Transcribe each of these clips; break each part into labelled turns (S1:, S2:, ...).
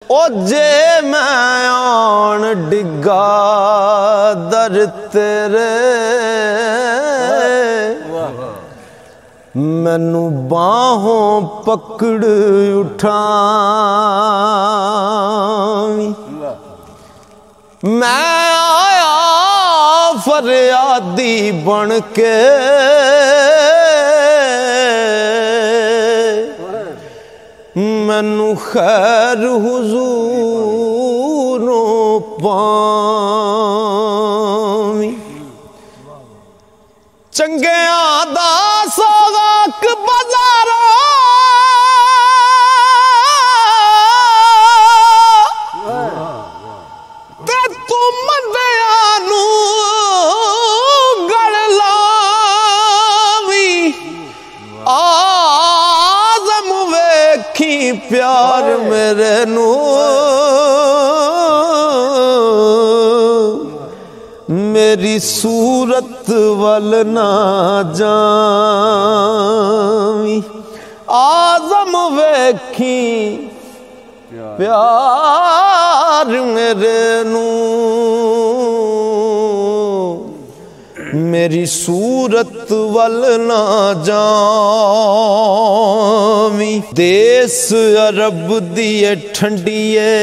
S1: ओ जे मैं आन डिगा दर तेरे मैनू बाहों पकड़ उठावी। मैं आया फरियादी बन के मैनू खैर हुजूरों पावी। चंगियां दा सोगाक बाजारो ते तू मंदियां नू गल लावी। आज़म वेखी प्यार मेरे नू मेरी सूरत वल ना जावी। आज़म वेखी प्यार मेरे नू मेरी सूरत वल ना जावी। देस अरब दिए ठंडिए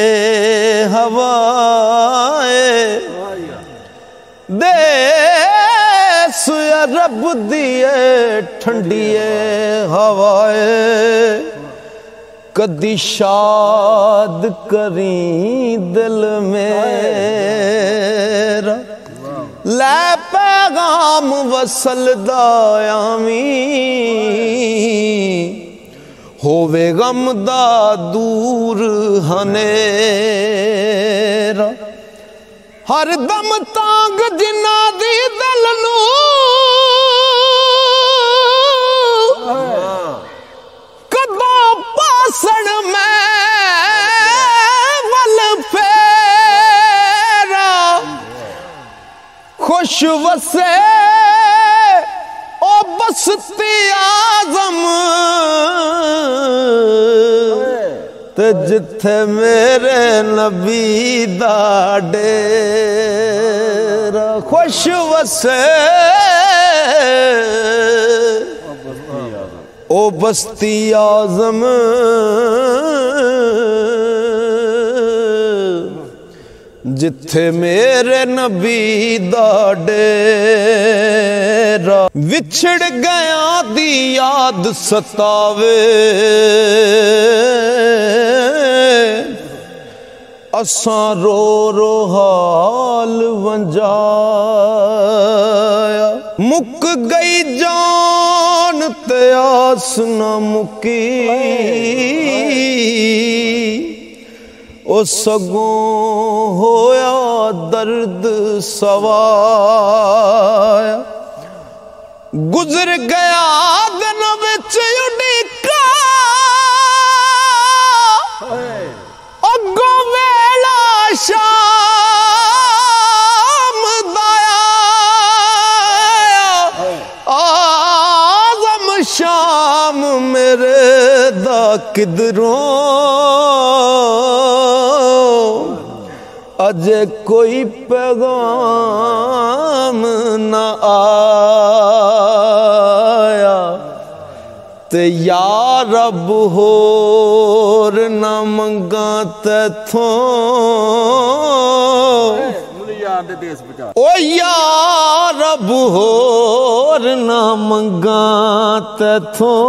S1: हवाए देस अरब दिए ठंडिए हवाए कदी शाद करी दिल मेरा लै पैगाम वसल दायामी। होवे गम दा दूर हनेरा हर दम तांग जिन्ना दी दिल नू कदों पासण मैं वल फेरा। खुश वसे ओ बसती आज़म ते जिथे मेरे नबी दा डेरा। खुश वसे ओ बस्ती आज़म जिथे मेरे नबी दा डेरा। विछड़ गया दी याद सतावे असां रो रो हाल वंजाया। मुक गई जान ते आस न मुकी ओ सगों होया दर्द सवाया। गुजर गया दिन विच उड़ीका अगों वेला शाम दाया। आज़म शाम मेरे दा किधरों अजे कोई पैगाम न आया। ते या रब होर न मंगा तैथों ओ या रब होर न मंगा तैथों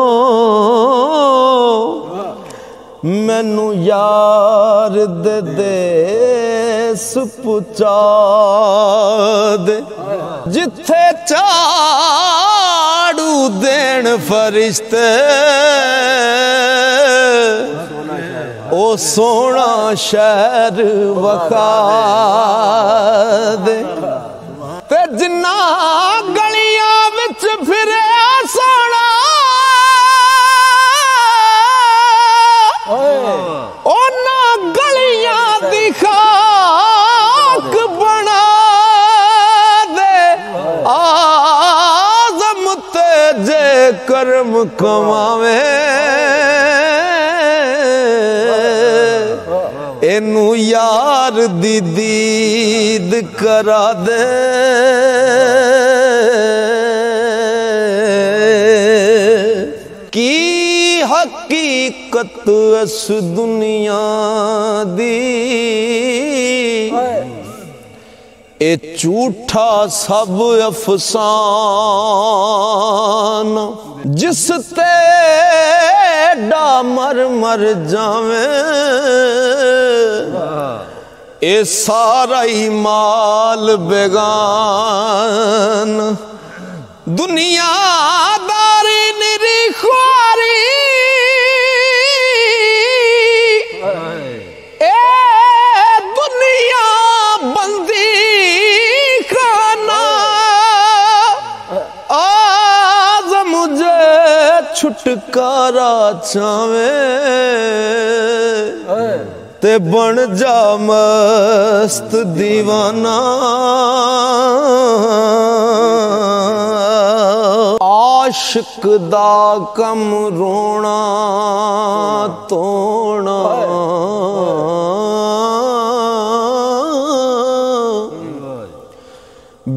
S1: मैनू यार दे देस पुचा दे जिथे झाड़ू देन फरिश्ते ओ सोना शहर वखा दे। ते जिन्ना गलियां विच फिरे सोना ओना गलियां दी खाक बना दे। आज़म ते जे कर्म कमावे एनू यार दी दीद करा दे की हकीकत इस दुनिया दी ए झूठा सब अफसाना जिस ते मर मर जावे ए सारा ही माल बेगान दुनियादारी निरी ख्वारी ए दुनिया बंदी खाना आज मुझे छुटकारा चावे ते बन जा मस्त दीवाना आशिक दा कम रोना तोना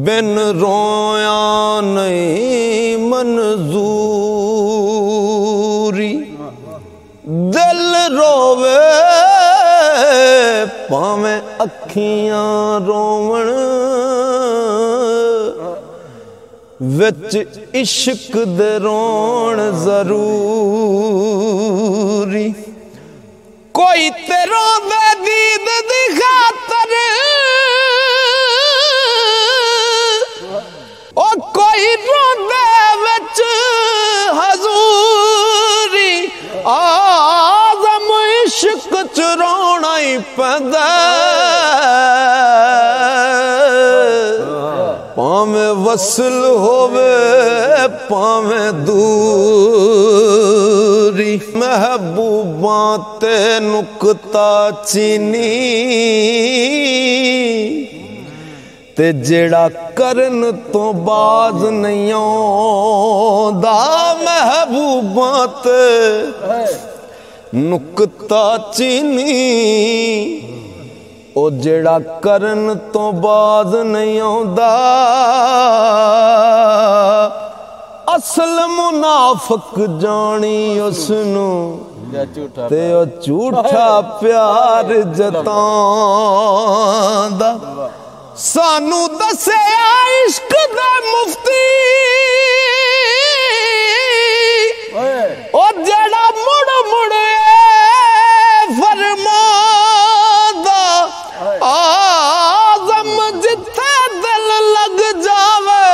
S1: बिन रोया नहीं मंजूरी दिल रोवे भावें अखियां रोवण विच इश्क दे रोण जरूरी कोई ते रोंदे दीद दी खातर ओ कोई रोंदे विच हजूरी आज़म इश्क च रोना ही पैंदा भावें वसल होवे भावें दूरी महबूबा ते नुकता चीनी ते जेड़ा करन तो बाज नहीं आंदा महबूबा ते नुकता चीनी ओ जेड़ा करन तो बाज नहीं आंदा असल मुनाफक जानी उसनू ते ओ झूठा प्यार जतांदा सानू दसे इश्क दे मुफ्ती ओ जेड़ा मुड़ मुड़ फरमांदा आज़म जिथे दिल लग जावे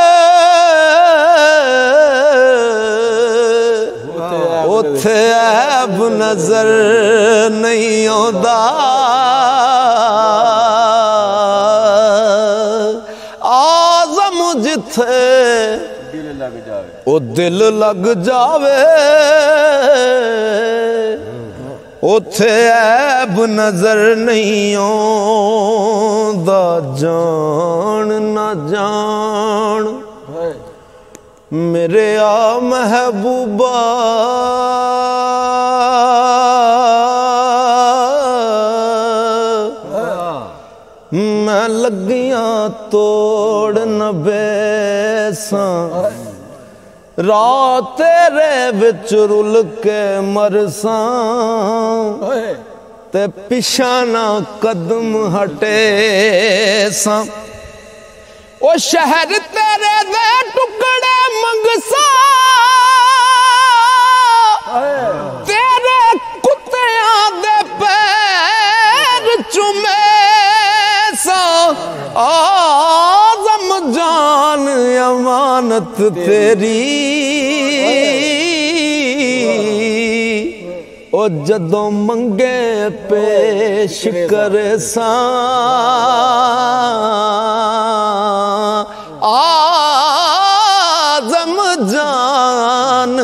S1: उथे ऐब नजर नहीं आंदा आज़म जिथे ओ दिल लग जावे उथे ऐब नजर नहीं आंदा जान ना जान मेरे आ महबूबा मैं लगियां तोड़ न बेसां रात तेरे विच रुल के मरसां ते पिछा ना कदम हटे सां ओ शहर तेरे दे टुकड़े मंगसा तेरे कुत्तियां दे पैर चुमे सा आज़म जान अमानत तेरी ओ जदों मंगे पेश करे सा आज़म जान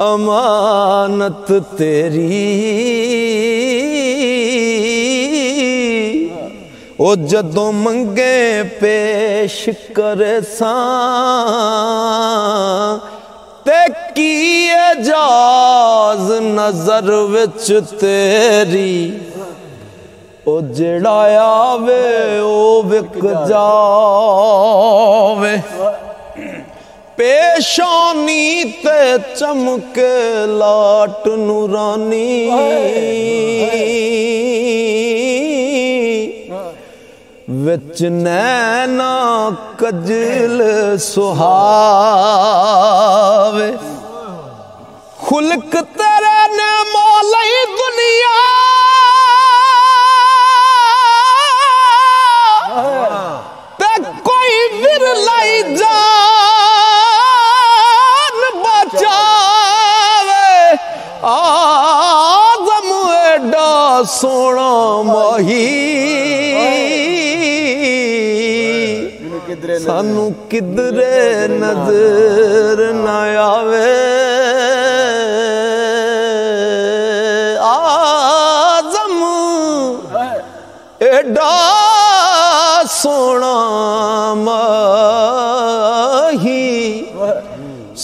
S1: अमानत तेरी ओ जदों मंगे पेश करे सा ते की एजाज नजर विच तेरी ओ जेड़ा आवे ओ विक जावे पेशानी ते चमके लाट नूरानी विच नैना कजल सुहावे खुल्क तेरे ने मौलाई दुनिया ते कोई विरलाई जान बचावे आदम एडा सोना माही सानू किधरे नजर न आवे आज़म एडा सोना माही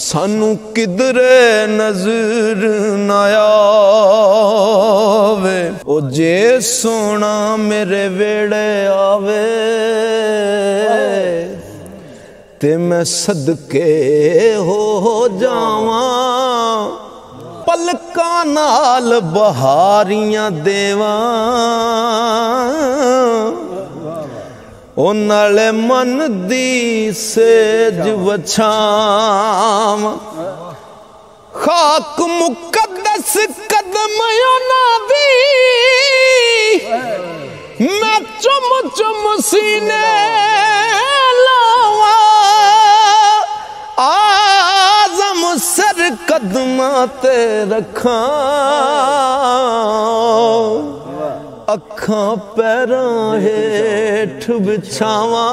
S1: सानू किधरे नजर न आवे ओ जे सोना मेरे वेड़े आवे ते मैं सदके हो जावां पलकां नाल बहारियां देवां ओ नाले मन दी सेज वछावां खाक मुकद्दस कदम उन्हां दी मैं चुम चुम सीने आज़म सर कदमा ते रखा अखां पैरां हेठ बिछावा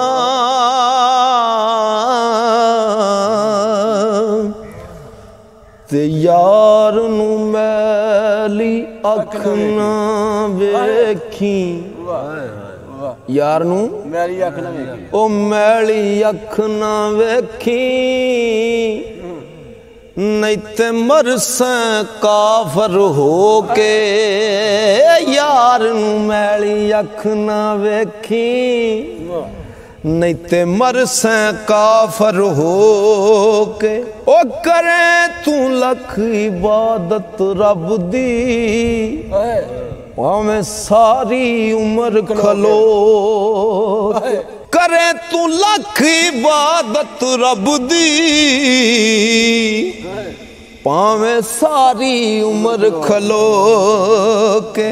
S1: ते यार नू मैली अख ना वेखी यार नू मैली अख ना वेखी ओ मैली अख ना वेखी नहीं ते मरसां काफर हो के यार नू मैली अख ना वेखी नहीं ते मरसां काफर हो के ओ करे तू लख इबादत रब दी मैं सारी उम्र खलो करे तू लख इबादत रब दी पावे सारी उम्र खलो के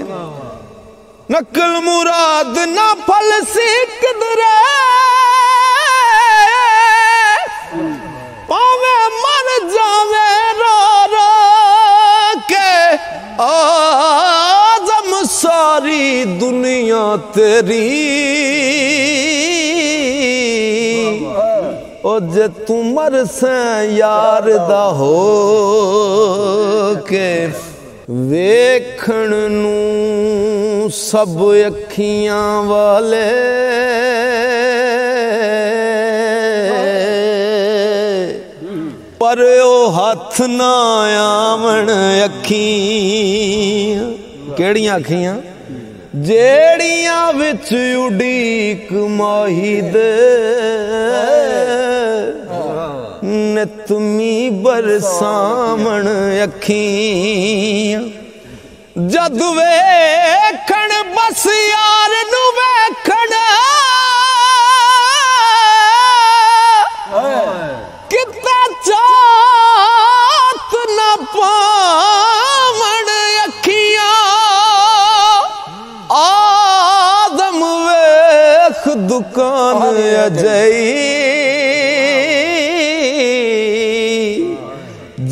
S1: नकल मुराद ना फल सी किधरे पावे मर जावे रो रो के आज़म सारी दुनिया तेरी ओ जे तू मरसे यार दा हो के वेखण नू सब अखियां वाले पर ओ हथ ना आवन अखियां केड़ियां अखियां जेड़ियां विच उड़ीक माही दे नितमी बरसावण अखियां जद वेखण बस यार नू वेखण किता चात न पावण अखियां आदम वेख दुकान अजई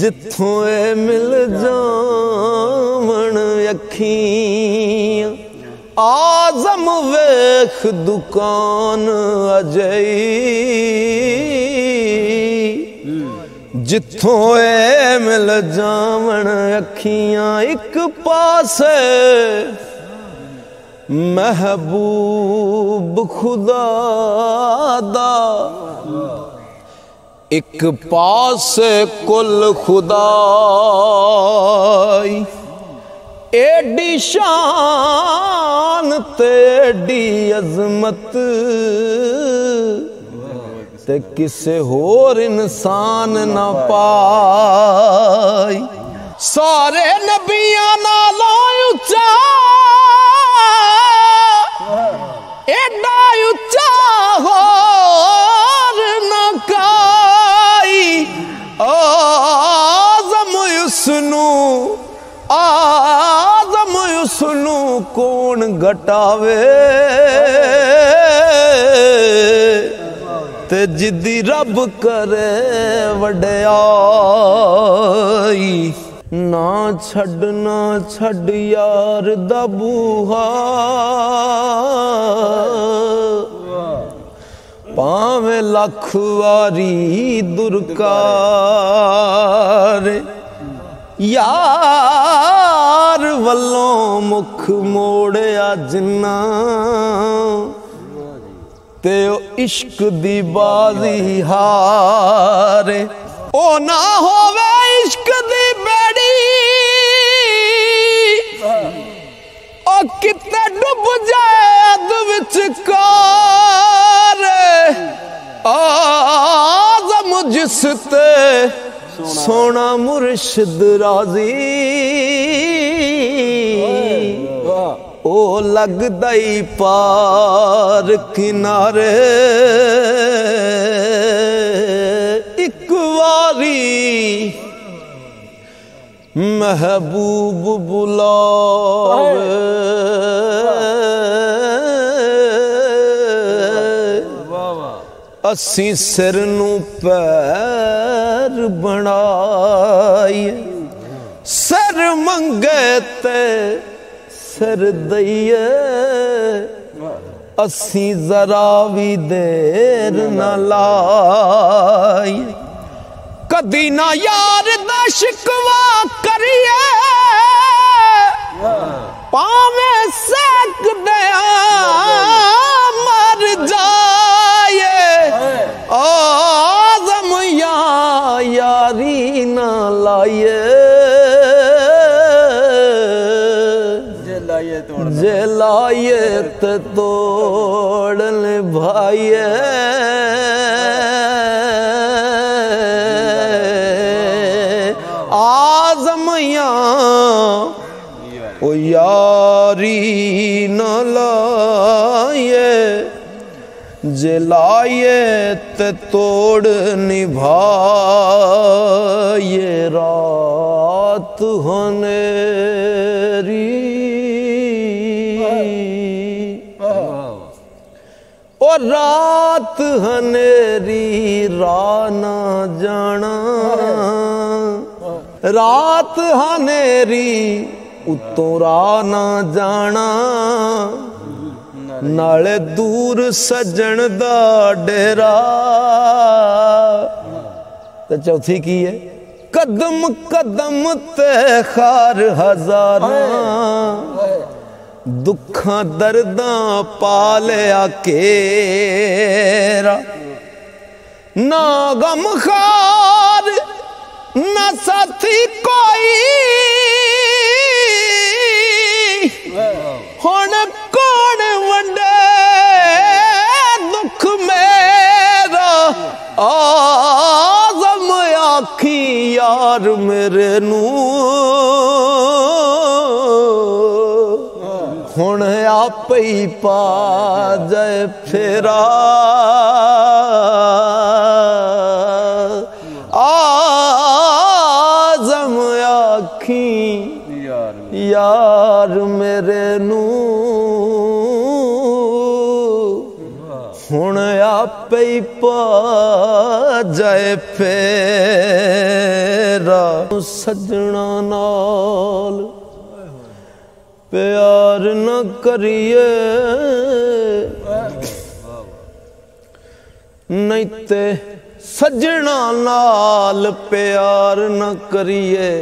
S1: जिथों ए मिल जावण अखियां आज़म वेख दुकान अजई जिथों ए मिल जावण अखियां एक पासे महबूब खुदा दा एक पास कुल खुदाई एडी शान ते एडी अजमत ते किसे होर इंसान ना पाई। सारे नबियां नालों उच्चा एडा उच्चा होर ना काई। आज़म उसनू कौन घटावे ते जिद्दी रब करे वड्याई। ना छड़ यार दा बूहा पावे लख वारी दुरकार। यार वल्लों मुख मोड़िया जिन्ना ते इश्क दी बाजी हारे। ओ ना होवे इश्क दी बेड़ी ओ किते डुब जाए अद विचकार। आज़म जिस ते सोना मुर्शिद राजी ओ लगदा ही पार किनारे। एक वारी महबूब बुलावे असी सिर नू पैर बनाइए। सिर मंगे ते सिर दइए असी जरा भी देर न लाइए। कदी ना यार दा शिकवा करिए पावे सेक दिया मर जाए। आज़म यारी ना लाइए जे लाइए ते तोड़न भाइये। आज़म ओ यारी न लाइए जे लाइए ते तोड़ निभाइए। रात हनेरी ओ रात हनेरी राना जाना। रात हनेरी उतों राना जाना। नाले दूर सजन दा डेरा। ते चौथी की है कदम कदम ते खार हजारां। दुखा दर्दां पालिया केरा। ना गम खार ना साथी कोई हुण कौन वंडे दुख मेरा। आज़म आखी यार मेरे नू हुण आपे ही पा जाए फेरा। आज़म आखी यार मेरे नू हुण आपे ही पा जाए फेरा। सजना नाल प्यार न करिए नहीं ते सजना नाल प्यार न करिए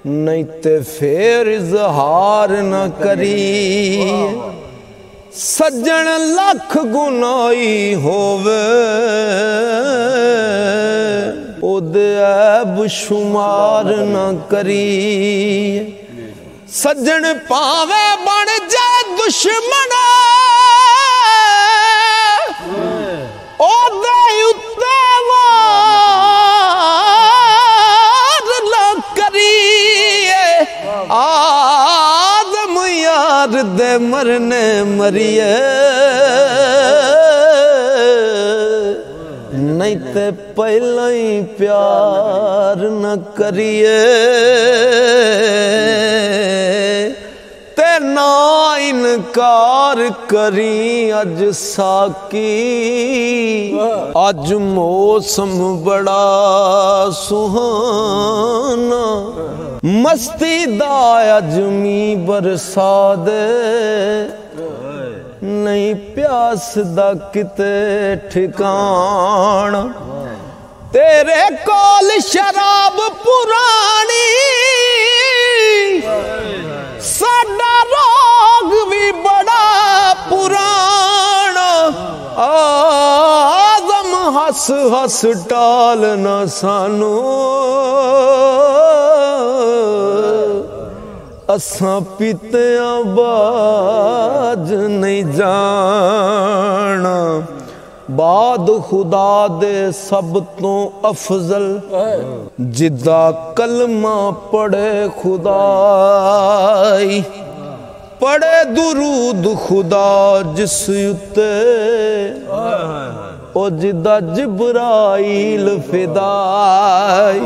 S1: नहीं ते फेर इजहार न करिए। सज्जन लख गुनाही होवे ओदे ऐब शुमार न करी सज्जन पावे बन जाए दुश्मन ओदे उत्ते वार न करिए आदम यार दे मरने मरिए नहीं ते पहला ही प्यार न करिए ते ना इनकार करी अज साकी अज मौसम बड़ा सुहाना मस्ती दा अज मी बरसा दे नहीं प्यास दा किते ठिकाना तेरे कोल शराब पुरानी साडा रोग भी बड़ा पुराना आदम हस हस टाल न सानू असां पीतिया बाज नहीं जाना बाद खुदा दे सब तो अफजल जिदा कलमा पढ़े खुदाई पढ़े दुरूद खुदा जिस उत्ते ओ जिदा जिब्राइल फिदाई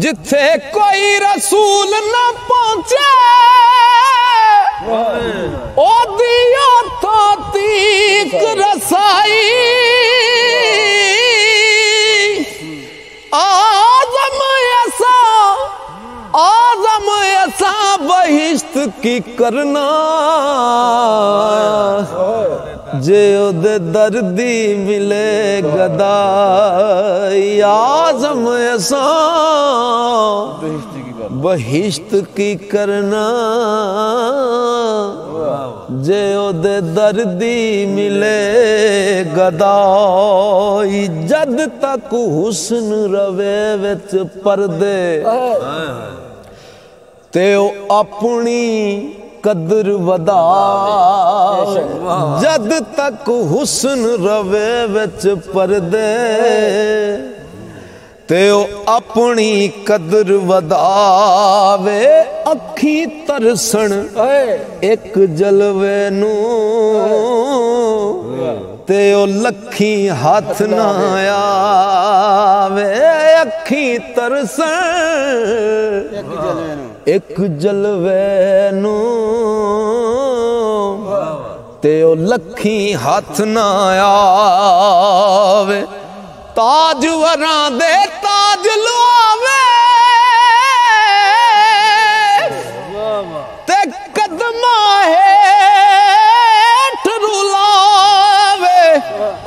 S1: जिथे कोई रसूल न पहुंचे ओ दिया तो तीक रसाई आज़म ऐसा बहिश्त की करना जे ओदे दर्दी मिले गदाई आज़म ऐसा बहिश्त की करना जे ओदे दर्दी मिले गदाई जद तक हुस्न रवे विच पर्दे ते ओ अपनी कदर वदा जद तक हुस्न रवे विच पर्दे ते ओ अपनी कदर वदावे अखी तरसन एक जलवे नू ते ओ लखी हाथ ना आवे अखी तरसन एक जलवे नू ते ओ लखी हाथ ना आवे ताज वरां दे ताज लुआवे ते कदमा हेठ रुलावे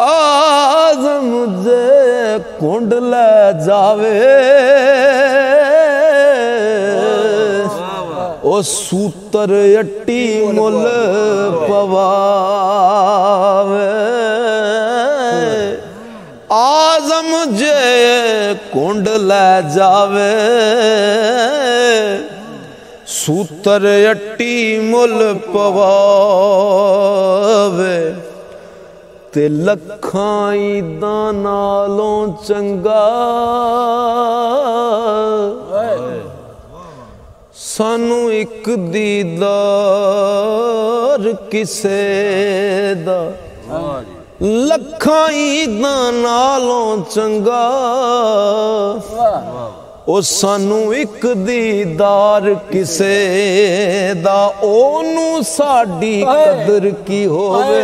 S1: आज़म जे कुंड ले जावे ओ सूतर अट्टी मुल पवावे आज़म जे कुंड ले जावे सूतर अट्टी मुल पवावे ते लखां ईदां नालों चंगा सानू एक दीदार किसे दा लखां ईदां नालों चंगा ओ सानू एक दीदार किसे दा ओनू साडी कदर की होवे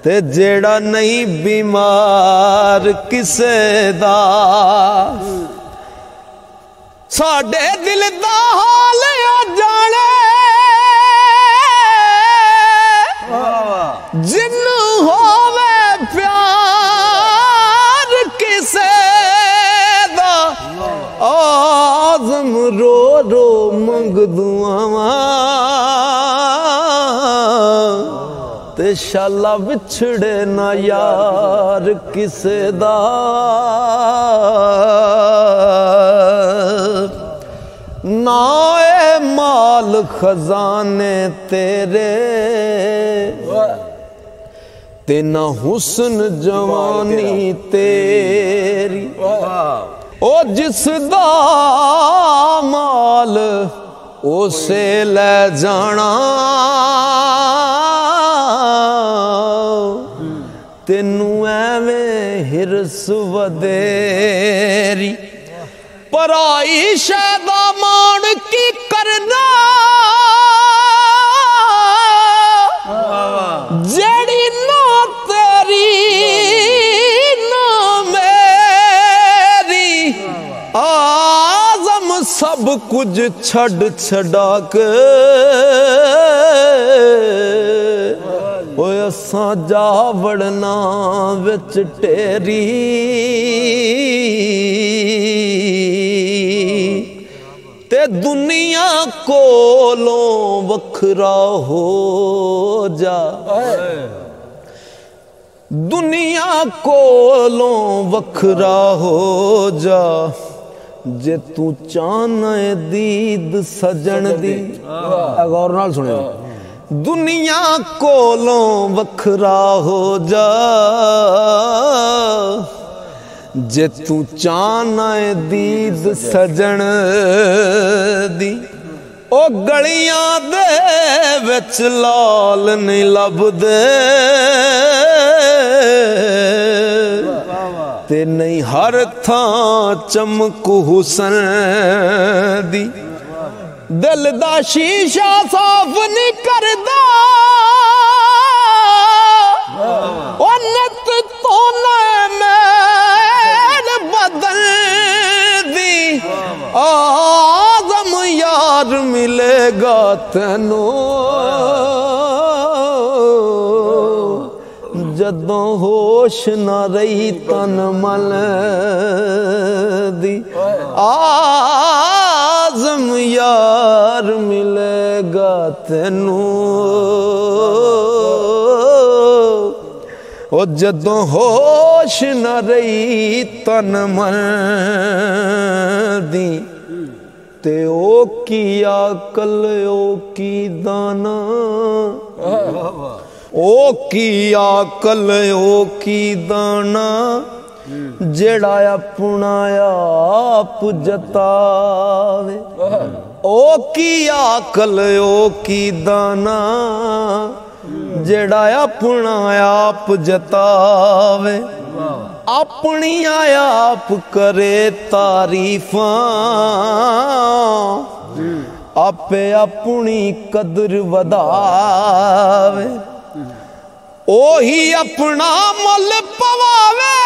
S1: ते जेड़ा नहीं बीमार किसे दा साडे दिल दा हाल जाने जिन्नू होवे प्यार किसे दा आज़म रो रो मंग दुआवां ते शाला विछड़े ना यार किसे दा ना ए माल खजाने तेरे ते ना हुस्न जवानी तेरी ओ जिसदा माल उसे ले जाना तेनू एवें हिरस वदेरी पराई शैदा मान की करना जेड़ी ना तेरी ना मेरी आज़म सब कुछ छड़ छड़ा के ओए असां जा वड़ना विच टेरी ते दुनिया कोलों वखरा हो जा दुनिया कोलों वखरा हो जा जे तू चाहना दीद सजन दी गौर नाल सुने दुनिया कोलों वखरा हो जा जे तू चाहना दीद सजन दी ओ गलियां दे विच लाल नहीं लभदे ते नहीं हर थां चमक हुसन दी दिल दा शीशा साफ नहीं करदा ओ नित तो मेरे बदल दी आज़म यार मिलेगा तेनू जदों होश न रही तन मन दी आज़म यार मिलेगा तेनू ओ जदों होश न रही तन मन दी ते ओ की अकल ओ की दाना ओ की अकल ओ की दाना जेड़ा अपना आप जतावे ओ की अकल ओ की दाना जेड़ा अपना आप जतावे अपनी आप करे तारीफां आपे अपनी कदर वधावे ओही अपना मुल पवावे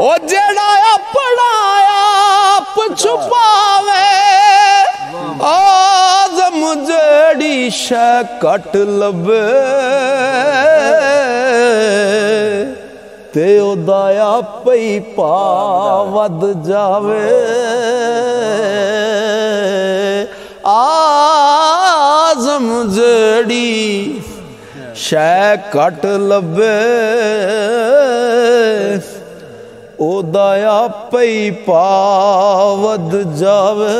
S1: ओ जेड़ा अपना आप छुपावे आज़म जेड़ी शै कट लबे ते ओदा आपे ही पा वध जावे आज़म जेड़ी शै कट लबे ओदा आपे ही पा वध जावे।